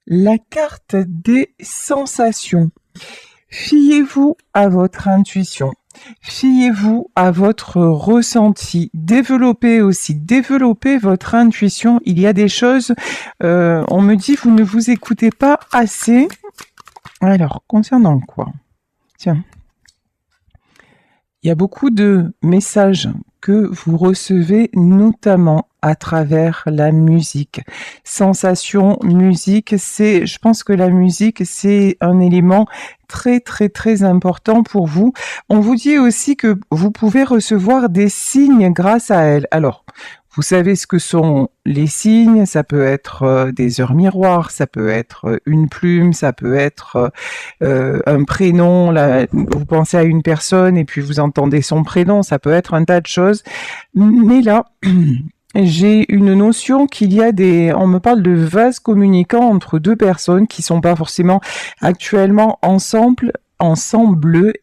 La carte des sensations. Fiez-vous à votre intuition. Fiez-vous à votre ressenti. Développez votre intuition. Il y a des choses, on me dit, vous ne vous écoutez pas assez. Alors, concernant quoi? Tiens. Il y a beaucoup de messages que vous recevez, notamment à travers la musique. Sensation, musique, je pense que la musique, c'est un élément très, très, très important pour vous. On vous dit aussi que vous pouvez recevoir des signes grâce à elle. Alors, vous savez ce que sont les signes, ça peut être des heures miroirs, ça peut être une plume, ça peut être un prénom, là, vous pensez à une personne et puis vous entendez son prénom, ça peut être un tas de choses. Mais là, j'ai une notion qu'il y a on me parle de vases communicants entre deux personnes qui sont pas forcément actuellement ensemble,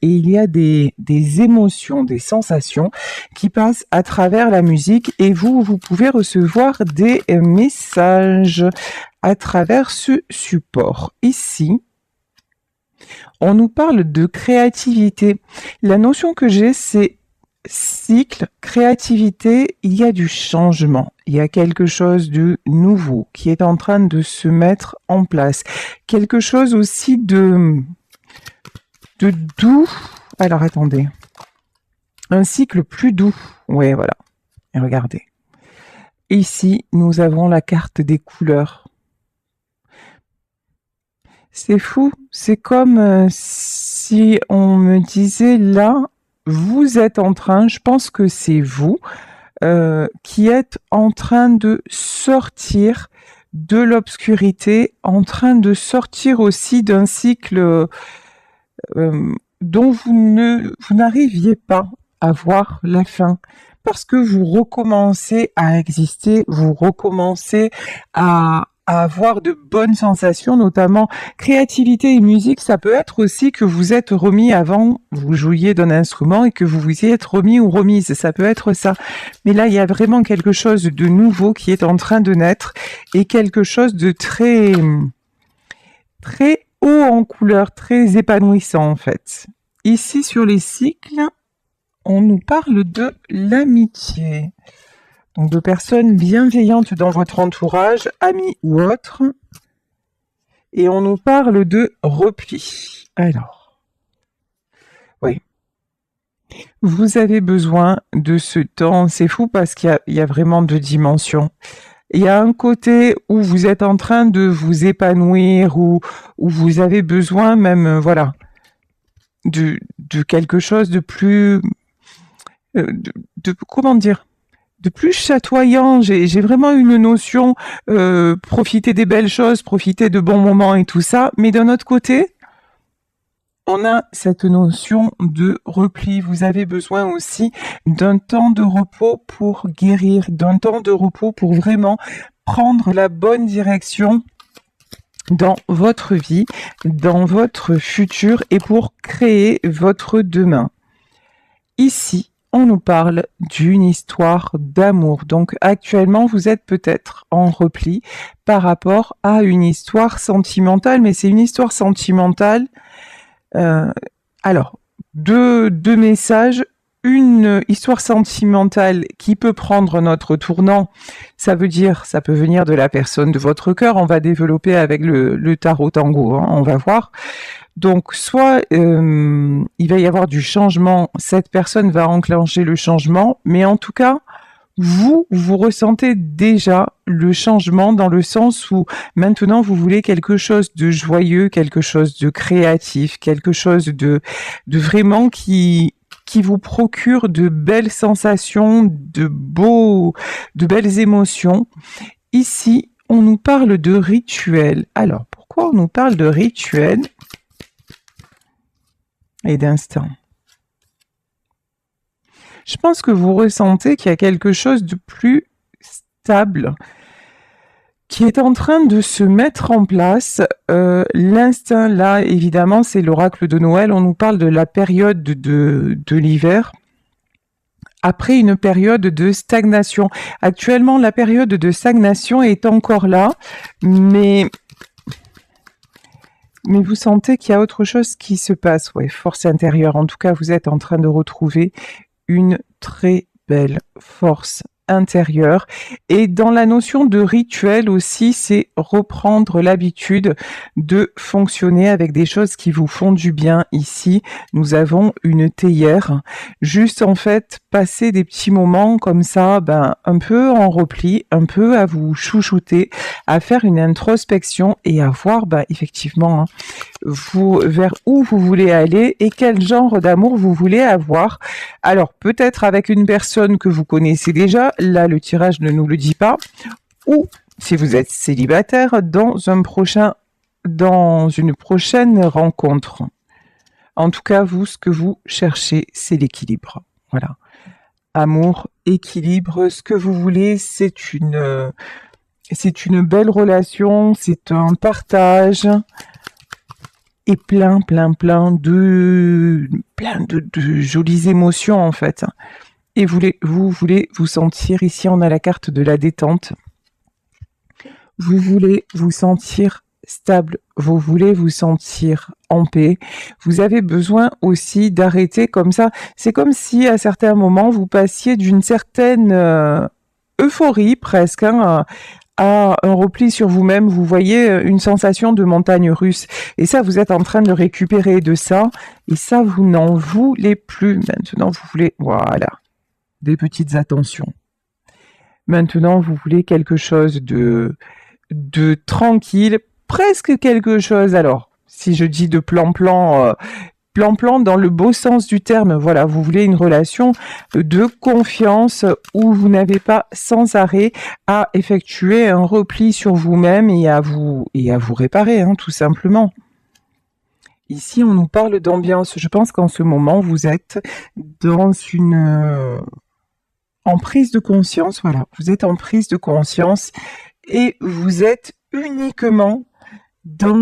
et il y a des émotions, des sensations qui passent à travers la musique et vous pouvez recevoir des messages à travers ce support. Ici, on nous parle de créativité. La notion que j'ai, c'est cycle, créativité, il y a du changement. Il y a quelque chose de nouveau qui est en train de se mettre en place. Quelque chose aussi de doux. Alors attendez. Un cycle plus doux. Oui, voilà. Et regardez. Ici, nous avons la carte des couleurs. C'est fou. C'est comme si on me disait là, vous êtes en train, je pense que c'est vous, qui êtes en train de sortir de l'obscurité, en train de sortir aussi d'un cycle dont vous n'arriviez pas à voir la fin, parce que vous recommencez à exister, vous recommencez à avoir de bonnes sensations, notamment créativité et musique. Ça peut être aussi que vous êtes remis avant, vous jouiez d'un instrument et que vous vous y êtes remis ou remise, ça peut être ça. Mais là, il y a vraiment quelque chose de nouveau qui est en train de naître et quelque chose de très, très haut en couleur, très épanouissant en fait. Ici, sur les cycles, on nous parle de l'amitié. Donc de personnes bienveillantes dans votre entourage, amis ou autres. Et on nous parle de repli. Alors, oui. Vous avez besoin de ce temps. C'est fou parce qu'il y a vraiment deux dimensions. Il y a un côté où vous êtes en train de vous épanouir, où vous avez besoin même, voilà, de quelque chose de plus, comment dire, de plus chatoyant. J'ai vraiment une notion, profiter des belles choses, profiter de bons moments et tout ça. Mais d'un autre côté, on a cette notion de repli. Vous avez besoin aussi d'un temps de repos pour guérir, d'un temps de repos pour vraiment prendre la bonne direction dans votre vie, dans votre futur et pour créer votre demain. Ici, on nous parle d'une histoire d'amour. Donc actuellement, vous êtes peut-être en repli par rapport à une histoire sentimentale, mais c'est une histoire sentimentale. Alors, deux messages. Une histoire sentimentale qui peut prendre notre tournant, ça veut dire, ça peut venir de la personne de votre cœur. On va développer avec le tarot tango, hein, on va voir. Donc, soit il va y avoir du changement, cette personne va enclencher le changement, mais en tout cas, vous ressentez déjà le changement dans le sens où maintenant vous voulez quelque chose de joyeux, quelque chose de créatif, quelque chose de vraiment qui vous procure de belles sensations, de belles émotions. Ici, on nous parle de rituel. Alors, pourquoi on nous parle de rituel et d'instinct? Je pense que vous ressentez qu'il y a quelque chose de plus stable qui est en train de se mettre en place. L'instinct, là, évidemment, c'est l'oracle de Noël. On nous parle de la période de l'hiver. Après une période de stagnation. Actuellement, la période de stagnation est encore là, mais mais vous sentez qu'il y a autre chose qui se passe. Ouais, force intérieure. En tout cas, vous êtes en train de retrouver une très belle force intérieure. Et dans la notion de rituel aussi, c'est reprendre l'habitude de fonctionner avec des choses qui vous font du bien. Ici, nous avons une théière. Juste en fait, passer des petits moments comme ça, un peu en repli, un peu à vous chouchouter, à faire une introspection et à voir effectivement vous vers où vous voulez aller et quel genre d'amour vous voulez avoir. Alors peut-être avec une personne que vous connaissez déjà, là le tirage ne nous le dit pas, ou si vous êtes célibataire dans une prochaine rencontre. En tout cas, vous, ce que vous cherchez, c'est l'équilibre. Voilà. Amour, équilibre, ce que vous voulez, c'est une belle relation, c'est un partage et plein de jolies émotions en fait. Et vous voulez vous sentir, ici on a la carte de la détente, vous voulez vous sentir stable, vous voulez vous sentir en paix, vous avez besoin aussi d'arrêter comme ça, c'est comme si à certains moments vous passiez d'une certaine euphorie presque, à un repli sur vous-même, vous voyez une sensation de montagne russe. Et ça, vous êtes en train de récupérer de ça. Et ça, vous n'en voulez plus. Maintenant, vous voulez, voilà, des petites attentions. Maintenant, vous voulez quelque chose de tranquille, presque quelque chose. Alors, si je dis de plan-plan dans le beau sens du terme, voilà, vous voulez une relation de confiance où vous n'avez pas sans arrêt à effectuer un repli sur vous-même et à vous réparer, tout simplement. Ici, on nous parle d'ambiance. Je pense qu'en ce moment, vous êtes dans en prise de conscience, voilà, vous êtes en prise de conscience et vous êtes uniquement dans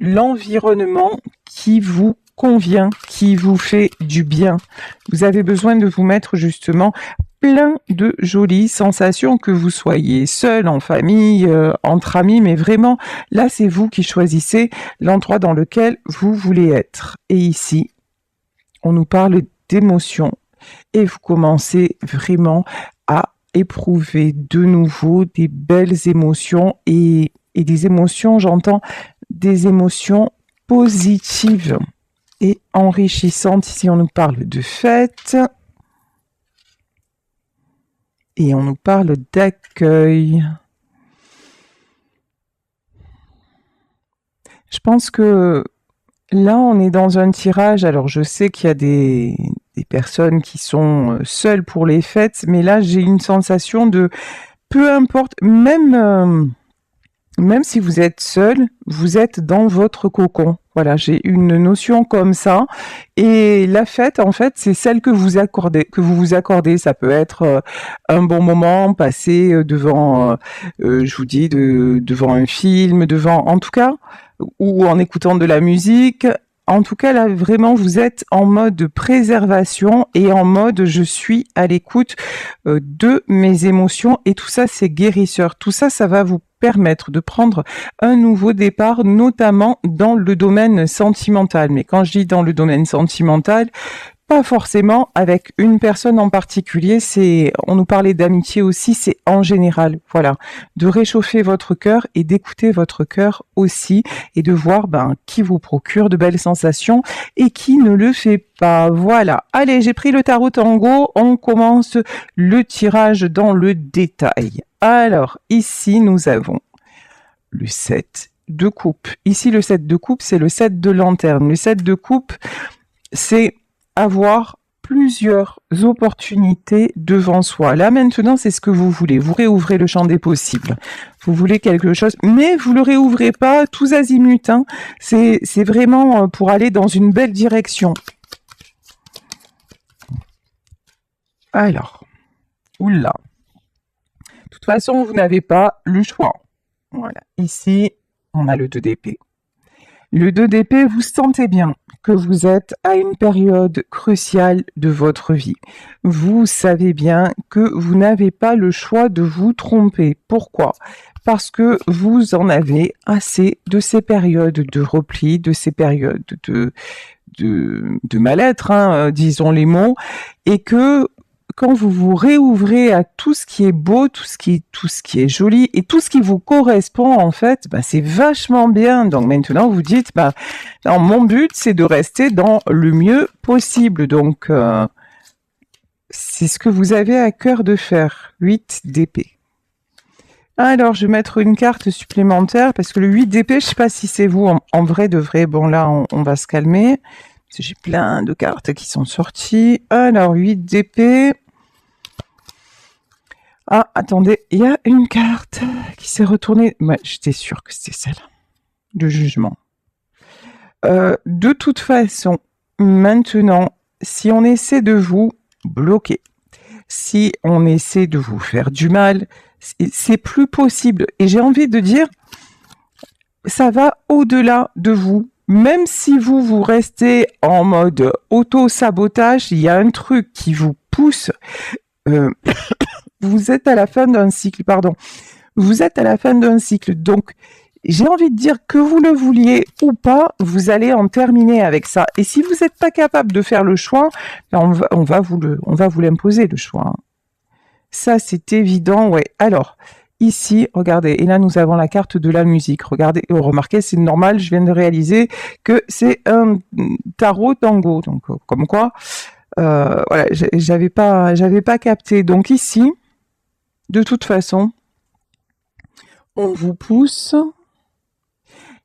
l'environnement qui vous convient, qui vous fait du bien. Vous avez besoin de vous mettre justement plein de jolies sensations, que vous soyez seul, en famille, entre amis, mais vraiment, là, c'est vous qui choisissez l'endroit dans lequel vous voulez être. Et ici, on nous parle d'émotions et vous commencez vraiment à éprouver de nouveau des belles émotions et des émotions, j'entends des émotions positives et enrichissantes. Ici, on nous parle de fête et on nous parle d'accueil. Je pense que là, on est dans un tirage. Alors, je sais qu'il y a des personnes qui sont seules pour les fêtes, mais là, j'ai une sensation de peu importe, même si vous êtes seul, vous êtes dans votre cocon. Voilà, j'ai une notion comme ça. Et la fête, en fait, c'est celle que vous vous accordez. Ça peut être un bon moment passé devant, je vous dis, devant un film, en tout cas, ou en écoutant de la musique. En tout cas, là, vraiment, vous êtes en mode préservation et en mode je suis à l'écoute de mes émotions. Et tout ça, c'est guérisseur. Tout ça, ça va vous permettre de prendre un nouveau départ, notamment dans le domaine sentimental. Mais quand je dis dans le domaine sentimental, pas forcément avec une personne en particulier, on nous parlait d'amitié aussi, c'est en général, voilà, de réchauffer votre cœur et d'écouter votre cœur aussi et de voir qui vous procure de belles sensations et qui ne le fait pas. Voilà, allez, j'ai pris le tarot tango, on commence le tirage dans le détail. Alors, ici, nous avons le 7 de coupe. Ici, le 7 de coupe, c'est le 7 de lanterne. Le 7 de coupe, c'est avoir plusieurs opportunités devant soi. Là, maintenant, c'est ce que vous voulez. Vous réouvrez le champ des possibles. Vous voulez quelque chose, mais vous le réouvrez pas tous azimuts. C'est vraiment pour aller dans une belle direction. Alors, oula. De toute façon, vous n'avez pas le choix. Voilà. Ici, on a le 2 d'épée. Le 2 d'épée, vous sentez bien que vous êtes à une période cruciale de votre vie. Vous savez bien que vous n'avez pas le choix de vous tromper. Pourquoi ? parce que vous en avez assez de ces périodes de repli, de ces périodes de mal-être, hein, disons les mots, et que quand vous vous réouvrez à tout ce qui est beau, tout ce qui est joli et tout ce qui vous correspond en fait, bah, c'est vachement bien. Donc maintenant vous dites, bah, non, mon but c'est de rester dans le mieux possible. Donc c'est ce que vous avez à cœur de faire. 8 d'épée. Alors je vais mettre une carte supplémentaire parce que le 8 d'épée, je sais pas si c'est vous en vrai de vrai. Bon là on va se calmer. Parce que j'ai plein de cartes qui sont sorties. Alors 8 d'épée. Ah, attendez, il y a une carte qui s'est retournée. Ouais, j'étais sûre que c'était celle. Le jugement. De toute façon, maintenant, si on essaie de vous bloquer, si on essaie de vous faire du mal, c'est plus possible. Et j'ai envie de dire, ça va au-delà de vous. Même si vous restez en mode auto-sabotage, il y a un truc qui vous pousse. Vous êtes à la fin d'un cycle, pardon. Vous êtes à la fin d'un cycle. Donc, j'ai envie de dire que vous le vouliez ou pas, vous allez en terminer avec ça. Et si vous n'êtes pas capable de faire le choix, ben on va vous l'imposer, le choix. Ça, c'est évident, ouais. Alors, ici, regardez, et là, nous avons la carte de la musique. Regardez, remarquez, c'est normal, je viens de réaliser que c'est un tarot tango. Donc, comme quoi, voilà, j'avais pas capté. Donc ici, de toute façon, on vous pousse,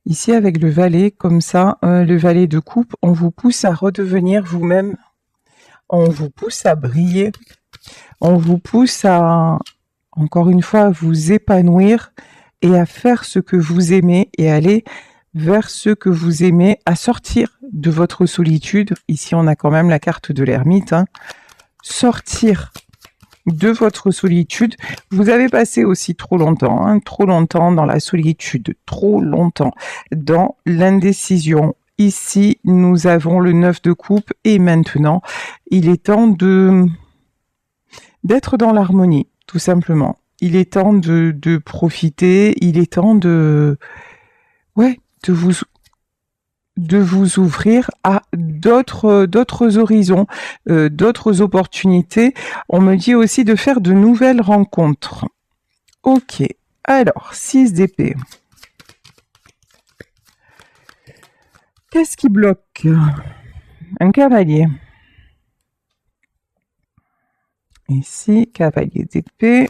ici avec le valet, comme ça, le valet de coupe, on vous pousse à redevenir vous-même, on vous pousse à briller, on vous pousse à, encore une fois, à vous épanouir et à faire ce que vous aimez et aller vers ce que vous aimez, à sortir de votre solitude. Ici, on a quand même la carte de l'ermite, hein. Sortir de votre solitude. Vous avez passé aussi trop longtemps dans la solitude, trop longtemps dans l'indécision. Ici, nous avons le 9 de coupe et maintenant, il est temps d'être dans l'harmonie, tout simplement. Il est temps de profiter, il est temps de vous ouvrir à d'autres horizons, d'autres opportunités. On me dit aussi de faire de nouvelles rencontres. Ok, alors, 6 d'épée. Qu'est-ce qui bloque? Un cavalier. Ici, cavalier d'épée.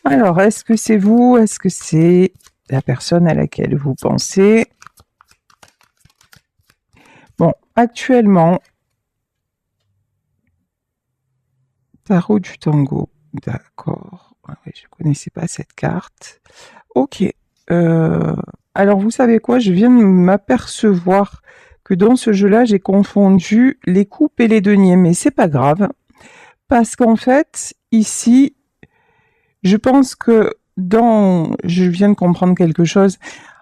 Alors, est-ce que c'est vous? Est-ce que c'est la personne à laquelle vous pensez? Bon, actuellement, tarot du tango, d'accord. Ah ouais, je ne connaissais pas cette carte. Ok. Alors, vous savez quoi? Je viens de m'apercevoir que dans ce jeu-là, j'ai confondu les coupes et les deniers, mais c'est pas grave. Parce qu'en fait, ici, je pense que je viens de comprendre quelque chose.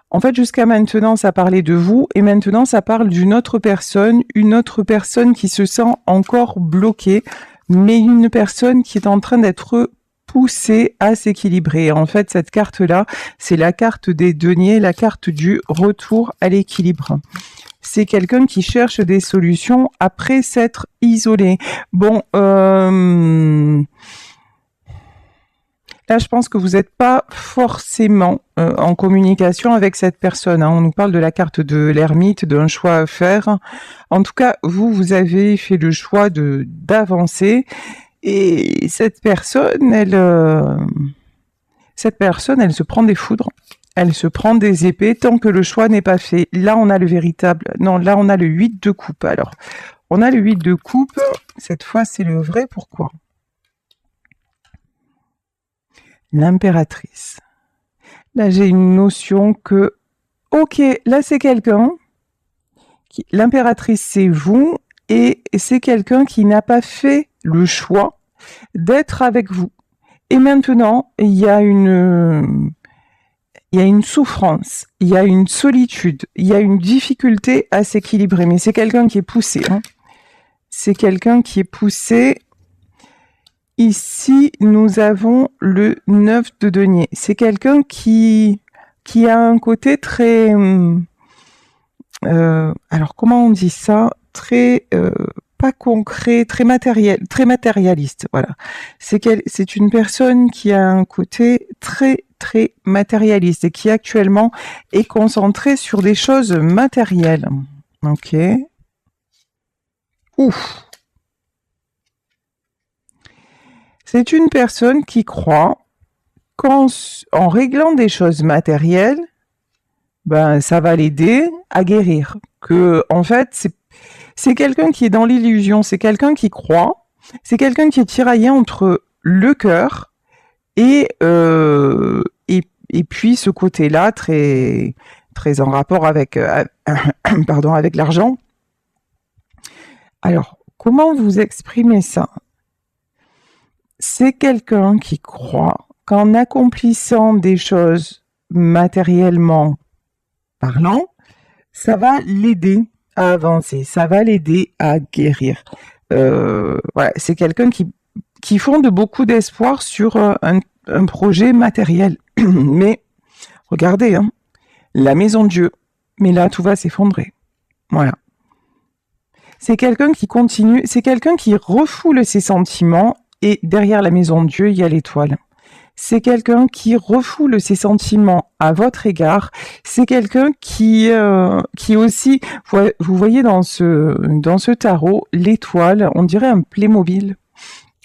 En fait, jusqu'à maintenant, ça parlait de vous, et maintenant, ça parle d'une autre personne, une autre personne qui se sent encore bloquée, mais une personne qui est en train d'être poussée à s'équilibrer. En fait, cette carte-là, c'est la carte des deniers, la carte du retour à l'équilibre. C'est quelqu'un qui cherche des solutions après s'être isolé. Bon, là, je pense que vous n'êtes pas forcément en communication avec cette personne, hein. On nous parle de la carte de l'ermite, d'un choix à faire. En tout cas, vous avez fait le choix d'avancer. Et cette personne, elle se prend des foudres. Elle se prend des épées tant que le choix n'est pas fait. Là, on a le véritable... Non, là, on a le 8 de coupe. Alors, on a le 8 de coupe. Cette fois, c'est le vrai pourquoi. L'impératrice. Là, j'ai une notion que, ok, là, c'est quelqu'un. L'impératrice, c'est vous. Et c'est quelqu'un qui n'a pas fait le choix d'être avec vous. Et maintenant, il y a une souffrance, il y a une solitude, il y a une difficulté à s'équilibrer. Mais c'est quelqu'un qui est poussé. Hein. C'est quelqu'un qui est poussé Ici, nous avons le 9 de denier. C'est quelqu'un qui a un côté très... alors, comment on dit ça? Très... pas concret, très matérialiste, voilà. C'est une personne qui a un côté très, très matérialiste et qui actuellement est concentrée sur des choses matérielles. Ok. Ouf. C'est une personne qui croit qu'en réglant des choses matérielles, ben, ça va l'aider à guérir. Que, en fait, c'est quelqu'un qui est dans l'illusion, c'est quelqu'un qui croit, c'est quelqu'un qui est tiraillé entre le cœur et, et puis ce côté-là très, très en rapport avec, pardon, avec l'argent. Alors, comment vous exprimez ça? C'est quelqu'un qui croit qu'en accomplissant des choses matériellement parlant, ça va l'aider à avancer, ça va l'aider à guérir. Voilà, c'est quelqu'un qui fonde beaucoup d'espoir sur un projet matériel. Mais regardez, hein, la maison de Dieu. Mais là, tout va s'effondrer. Voilà. C'est quelqu'un qui continue, c'est quelqu'un qui refoule ses sentiments et derrière la maison de Dieu, il y a l'étoile. C'est quelqu'un qui refoule ses sentiments à votre égard. C'est quelqu'un qui aussi, vous voyez dans ce tarot, l'étoile, on dirait un Playmobil.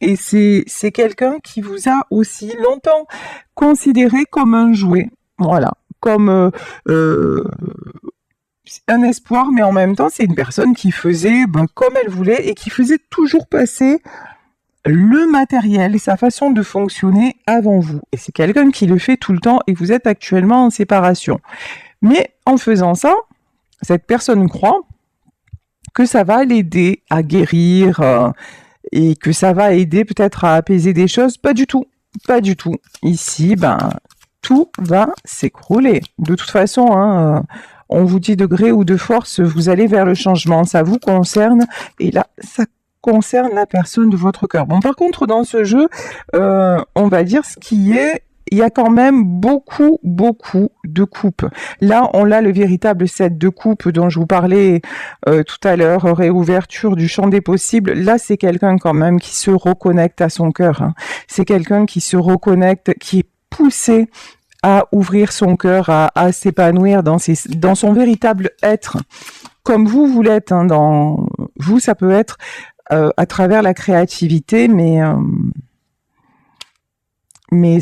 Et c'est quelqu'un qui vous a aussi longtemps considéré comme un jouet. Voilà. Comme un espoir, mais en même temps, c'est une personne qui faisait comme elle voulait et qui faisait toujours passer le matériel, sa façon de fonctionner avant vous. Et c'est quelqu'un qui le fait tout le temps et vous êtes actuellement en séparation. Mais en faisant ça, cette personne croit que ça va l'aider à guérir et que ça va aider peut-être à apaiser des choses. Pas du tout. Pas du tout. Ici, tout va s'écrouler. De toute façon, on vous dit de gré ou de force, vous allez vers le changement. Ça vous concerne. Et là, ça concerne la personne de votre cœur. Bon, par contre, dans ce jeu, on va dire ce qui est, il y a quand même beaucoup de coupes. Là, on a le véritable set de coupes dont je vous parlais tout à l'heure, réouverture du champ des possibles. Là, c'est quelqu'un quand même qui se reconnecte à son cœur. Hein. C'est quelqu'un qui se reconnecte, qui est poussé à ouvrir son cœur, à s'épanouir dans son véritable être. Comme vous l'êtes, hein, vous, ça peut être à travers la créativité, mais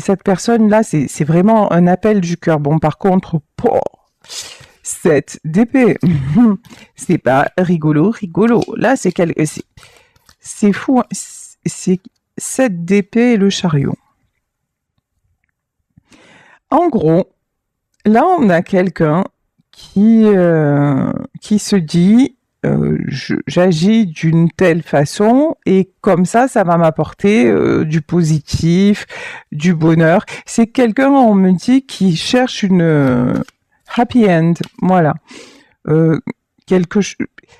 cette personne-là, c'est vraiment un appel du cœur. Bon, par contre, cette d'épée, c'est pas rigolo. Là, c'est fou. Hein. C'est 7 d'épée et le chariot. En gros, là, on a quelqu'un qui se dit j'agis d'une telle façon et comme ça va m'apporter du positif, du bonheur. C'est quelqu'un, on me dit, qui cherche une happy end, voilà.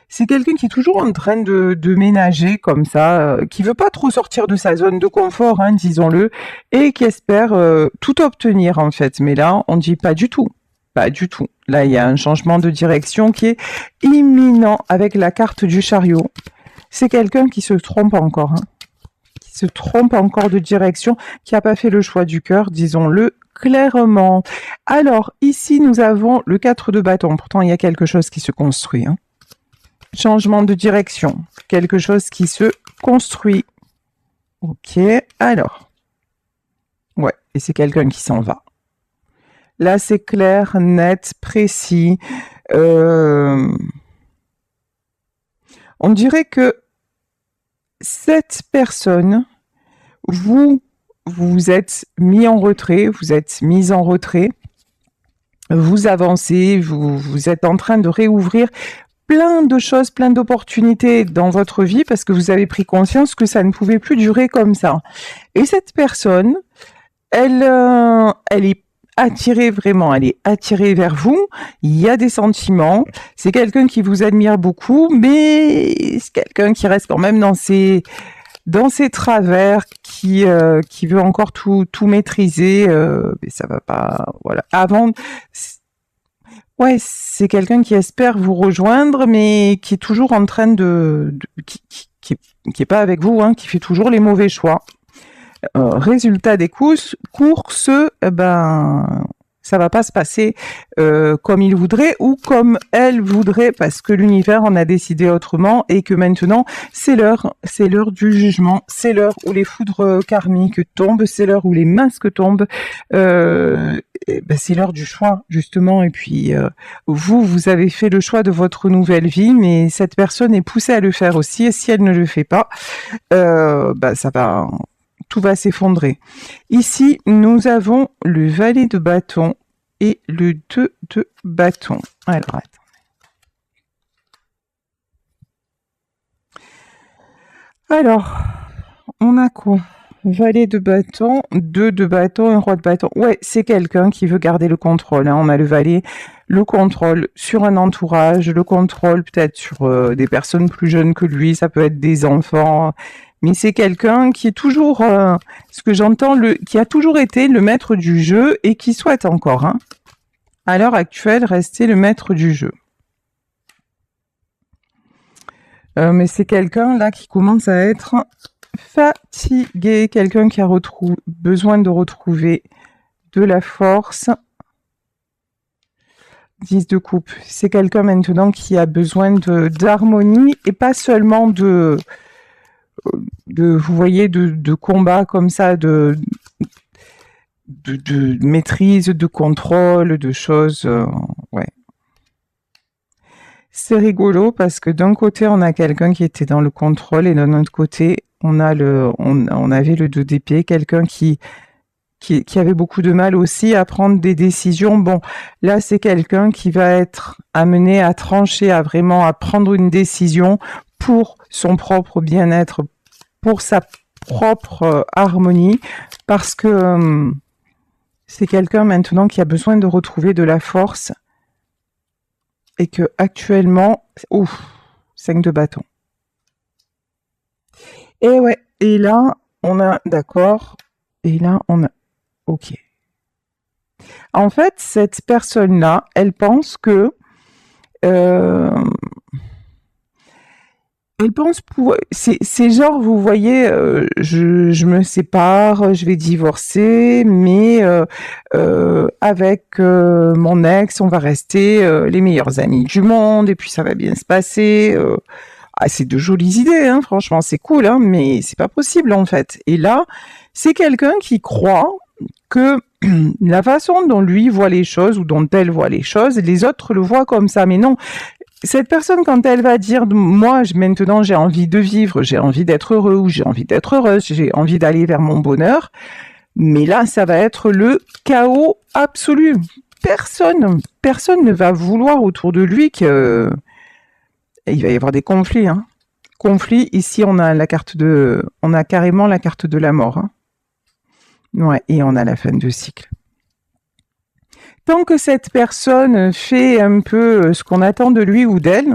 C'est quelqu'un qui est toujours en train de ménager comme ça, qui veut pas trop sortir de sa zone de confort, hein, disons-le, et qui espère tout obtenir en fait. Mais là, on dit pas du tout. Pas du tout. Là, il y a un changement de direction qui est imminent avec la carte du chariot. C'est quelqu'un qui se trompe encore, hein, qui se trompe encore de direction, qui n'a pas fait le choix du cœur, disons-le clairement. Alors, ici, nous avons le 4 de bâton. Pourtant, il y a quelque chose qui se construit. Hein. Changement de direction. Quelque chose qui se construit. Ok, alors. Ouais, et c'est quelqu'un qui s'en va. Là, c'est clair, net, précis. On dirait que cette personne, vous êtes mis en retrait, vous êtes mise en retrait, vous avancez, vous êtes en train de réouvrir plein de choses, plein d'opportunités dans votre vie parce que vous avez pris conscience que ça ne pouvait plus durer comme ça. Et cette personne, elle est attirée vraiment, elle est attirée vers vous, il y a des sentiments, c'est quelqu'un qui vous admire beaucoup, mais c'est quelqu'un qui reste quand même dans ses dans ses travers, qui veut encore tout maîtriser, mais ça va pas, voilà. Avant, ouais, c'est quelqu'un qui espère vous rejoindre, mais qui est toujours en train qui est pas avec vous, hein, qui fait toujours les mauvais choix. Résultat des courses, ben, ça va pas se passer comme il voudrait ou comme elle voudrait, parce que l'univers en a décidé autrement et que maintenant c'est l'heure du jugement, c'est l'heure où les foudres karmiques tombent, c'est l'heure où les masques tombent, ben c'est l'heure du choix justement. Et puis vous avez fait le choix de votre nouvelle vie, mais cette personne est poussée à le faire aussi, et si elle ne le fait pas, ben tout va s'effondrer. Ici, nous avons le valet de bâton et le 2 de bâton. Alors, attends. Alors, on a quoi? Valet de bâton, 2 de bâton, un roi de bâton. Ouais, c'est quelqu'un qui veut garder le contrôle, hein. On a le valet, le contrôle sur un entourage, le contrôle peut-être sur des personnes plus jeunes que lui, ça peut être des enfants. Mais c'est quelqu'un qui est toujours, ce que j'entends, qui a toujours été le maître du jeu et qui souhaite encore, hein, à l'heure actuelle, rester le maître du jeu. Mais c'est quelqu'un là qui commence à être fatigué, quelqu'un qui a besoin de retrouver de la force. 10 de coupe. C'est quelqu'un maintenant qui a besoin d'harmonie et pas seulement de vous voyez, de combat comme ça, de maîtrise, de contrôle, de choses, ouais. C'est rigolo parce que d'un côté, on a quelqu'un qui était dans le contrôle et d'un autre côté, on avait le 2 d'épée, quelqu'un qui avait beaucoup de mal aussi à prendre des décisions. Bon, là, c'est quelqu'un qui va être amené à trancher, à prendre une décision pour son propre bien-être, pour sa propre harmonie, parce que c'est quelqu'un maintenant qui a besoin de retrouver de la force et que actuellement, 5 de bâton. Et ouais, et là, on a, d'accord, et là, on a, ok. En fait, cette personne-là, elle pense que elle pense c'est genre, vous voyez, je me sépare, je vais divorcer, mais avec mon ex, on va rester les meilleurs amis du monde, et puis ça va bien se passer. C'est de jolies idées, hein, franchement, c'est cool, hein, mais c'est pas possible en fait. Et là, c'est quelqu'un qui croit que la façon dont lui voit les choses ou dont elle voit les choses, les autres le voient comme ça, mais non. Cette personne, quand elle va dire, moi, maintenant, j'ai envie de vivre, j'ai envie d'être heureux ou j'ai envie d'être heureuse, j'ai envie d'aller vers mon bonheur, mais là, ça va être le chaos absolu. Personne ne va vouloir autour de lui que il va y avoir des conflits, hein. Conflits, ici, on a carrément la carte de la mort, hein. Ouais, et on a la fin de cycle. Tant que cette personne fait un peu ce qu'on attend de lui ou d'elle,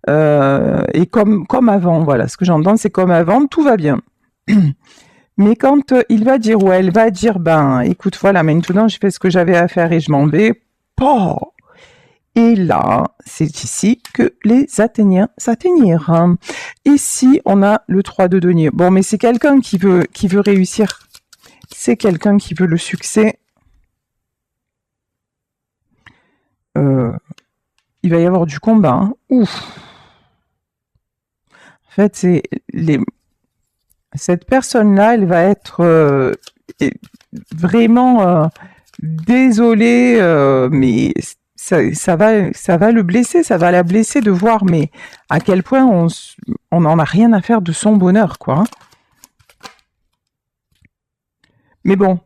et comme avant, voilà, ce que j'entends, c'est comme avant, tout va bien. Mais quand il va dire ou elle va dire, ben, écoute, voilà, maintenant, je fais ce que j'avais à faire et je m'en vais, poh. Et là, c'est ici que les Athéniens s'atteignirent. Ici, on a le 3 de denier. Bon, mais c'est quelqu'un qui veut réussir. C'est quelqu'un qui veut le succès. Il va y avoir du combat, hein. Ouf. En fait, cette personne-là, elle va être vraiment désolée, mais ça va le blesser, ça va la blesser de voir, mais à quel point on n'en a rien à faire de son bonheur, quoi, hein. Mais bon.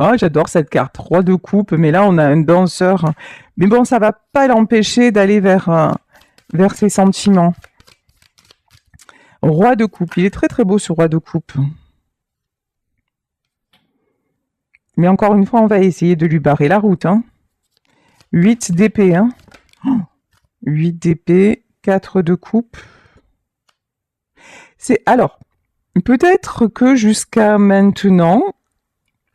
Oh, j'adore cette carte, roi de coupe, mais là on a un danseur. Mais bon, ça va pas l'empêcher d'aller vers ses sentiments. Roi de coupe, il est très très beau ce roi de coupe. Mais encore une fois, on va essayer de lui barrer la route, hein. 8 d'épée, hein. 8 d'épée, 4 de coupe. Alors, peut-être que jusqu'à maintenant,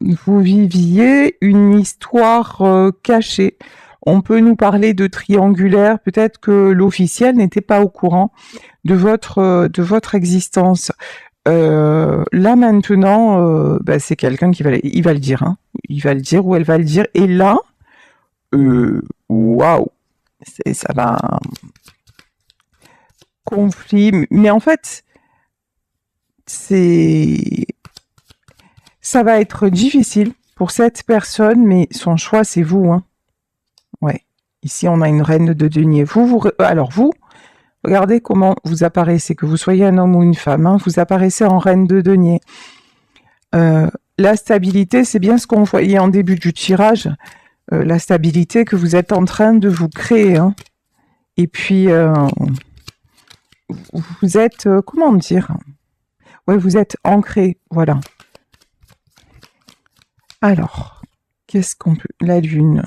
vous viviez une histoire cachée. On peut nous parler de triangulaire, peut-être que l'officiel n'était pas au courant de votre existence. Là maintenant, c'est quelqu'un qui il va le dire, hein. Il va le dire ou elle va le dire. Et là, waouh, ça va conflit. Mais en fait, ça va être difficile pour cette personne, mais son choix c'est vous, hein. Ouais. Ici on a une reine de denier. Alors vous, regardez comment vous apparaissez, que vous soyez un homme ou une femme, hein, vous apparaissez en reine de denier. La stabilité, c'est bien ce qu'on voyait en début du tirage, la stabilité que vous êtes en train de vous créer, hein. Et puis, vous êtes, comment dire? Ouais, vous êtes ancré, voilà. Alors, qu'est-ce qu'on peut... La Lune.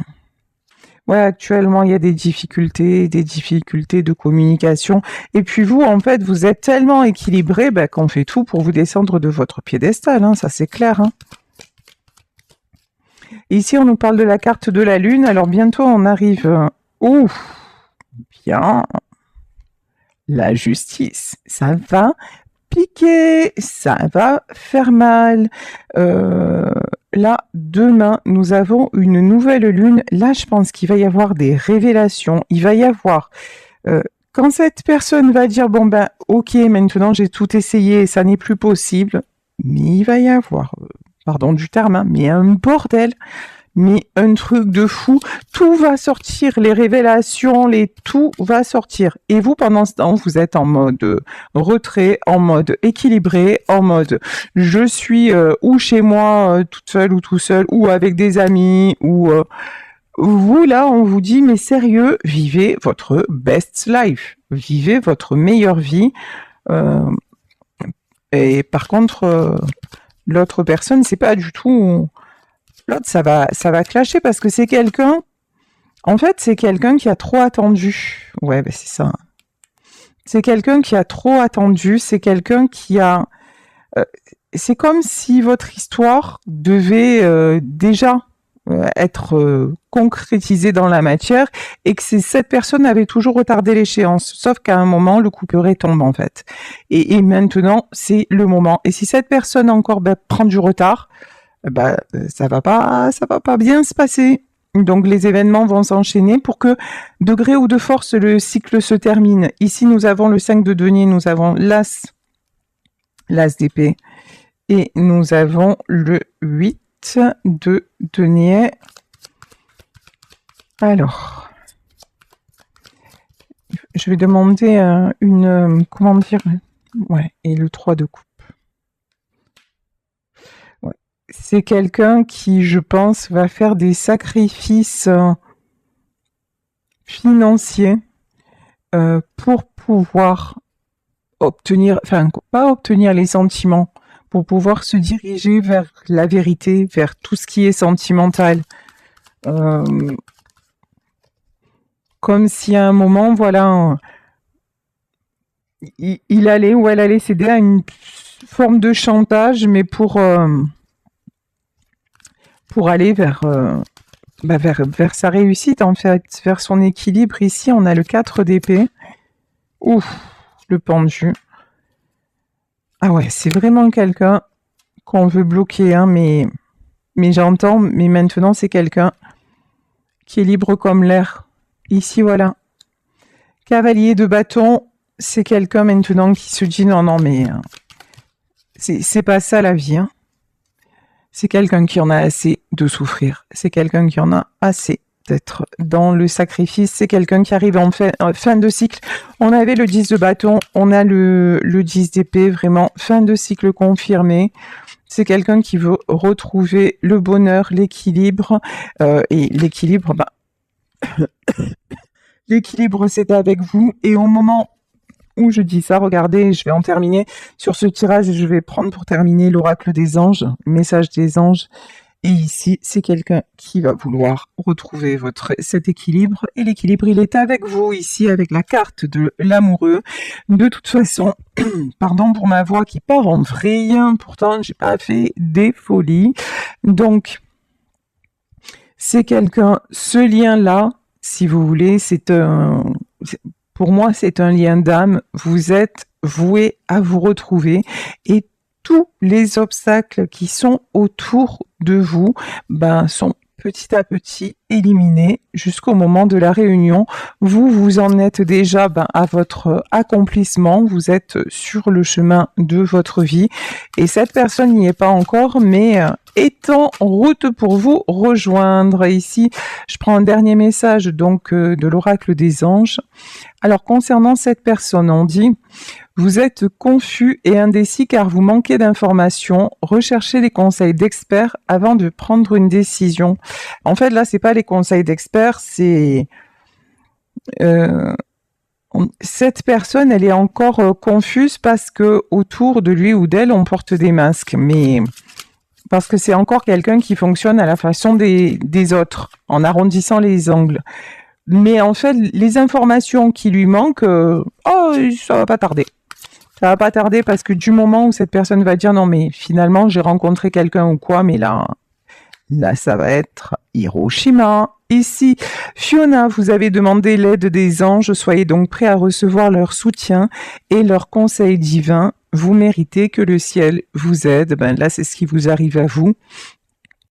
Ouais, actuellement, il y a des difficultés de communication. Et puis vous, en fait, vous êtes tellement équilibré qu'on fait tout pour vous descendre de votre piédestal, hein, ça c'est clair, hein. Ici, on nous parle de la carte de la Lune. Alors, bientôt, on arrive... Ouf, bien. La justice, ça va piquer, ça va faire mal. Là, demain, nous avons une nouvelle lune. Là, je pense qu'il va y avoir des révélations. Il va y avoir... quand cette personne va dire, bon ben, ok, maintenant j'ai tout essayé, ça n'est plus possible, mais il va y avoir, pardon du terme, hein, mais un bordel, mais un truc de fou, tout va sortir, les révélations, tout va sortir. Et vous, pendant ce temps, vous êtes en mode retrait, en mode équilibré, en mode je suis ou chez moi toute seule ou tout seul, ou avec des amis, ou vous là, on vous dit mais sérieux, vivez votre best life, vivez votre meilleure vie. Et par contre, l'autre personne, c'est pas du tout... L'autre, ça va clasher parce que c'est quelqu'un... En fait, c'est quelqu'un qui a trop attendu. Ouais, c'est ça. C'est quelqu'un qui a trop attendu. C'est quelqu'un qui a... c'est comme si votre histoire devait déjà être concrétisée dans la matière et que cette personne avait toujours retardé l'échéance. Sauf qu'à un moment, le couperet tombe en fait. Et maintenant, c'est le moment. Et si cette personne encore prend du retard... ça va pas bien se passer. Donc les événements vont s'enchaîner pour que, de gré ou de force, le cycle se termine. Ici, nous avons le 5 de denier, nous avons l'as d'épée, et nous avons le 8 de denier. Alors, je vais demander comment dire, ouais, et le 3 de coupe. C'est quelqu'un qui, je pense, va faire des sacrifices financiers pour pouvoir obtenir, enfin, pas obtenir les sentiments, pour pouvoir se diriger vers la vérité, vers tout ce qui est sentimental. Comme si à un moment, voilà, il allait ou elle allait céder à une forme de chantage, mais pour aller vers sa réussite, en fait, vers son équilibre. Ici, on a le 4 d'épée. Ouf, le pendu. Ah ouais, c'est vraiment quelqu'un qu'on veut bloquer, hein, mais j'entends, mais maintenant, c'est quelqu'un qui est libre comme l'air. Ici, voilà. Cavalier de bâton, c'est quelqu'un maintenant qui se dit non, mais c'est pas ça la vie, hein. C'est quelqu'un qui en a assez de souffrir. C'est quelqu'un qui en a assez d'être dans le sacrifice. C'est quelqu'un qui arrive en fin de cycle. On avait le 10 de bâton, on a le 10 d'épée, vraiment fin de cycle confirmé. C'est quelqu'un qui veut retrouver le bonheur, l'équilibre. Et l'équilibre, l'équilibre, c'est avec vous. Et au moment où je dis ça, regardez, je vais en terminer sur ce tirage et je vais prendre pour terminer l'oracle des anges, message des anges. Et ici, c'est quelqu'un qui va vouloir retrouver cet équilibre. Et l'équilibre, il est avec vous ici, avec la carte de l'amoureux. De toute façon, pardon pour ma voix qui part en vrille, pourtant j'ai pas fait des folies. Donc, c'est quelqu'un, ce lien-là, si vous voulez, pour moi, c'est un lien d'âme. Vous êtes voué à vous retrouver et tous les obstacles qui sont autour de vous, sont petit à petit éliminés jusqu'au moment de la réunion. Vous en êtes déjà à votre accomplissement, vous êtes sur le chemin de votre vie et cette personne n'y est pas encore, mais est en route pour vous rejoindre. Ici, je prends un dernier message donc de l'oracle des anges. Alors concernant cette personne, on dit: vous êtes confus et indécis car vous manquez d'informations. Recherchez les conseils d'experts avant de prendre une décision. En fait, là, c'est pas les conseils d'experts, c'est cette personne, elle est encore confuse parce que autour de lui ou d'elle, on porte des masques, mais parce que c'est encore quelqu'un qui fonctionne à la façon des autres, en arrondissant les angles. Mais en fait, les informations qui lui manquent, ça va pas tarder. Ça va pas tarder parce que du moment où cette personne va dire non mais finalement j'ai rencontré quelqu'un ou quoi, mais là ça va être Hiroshima. Ici, Fiona, vous avez demandé l'aide des anges, soyez donc prêts à recevoir leur soutien et leurs conseils divins. Vous méritez que le ciel vous aide. Là, c'est ce qui vous arrive à vous.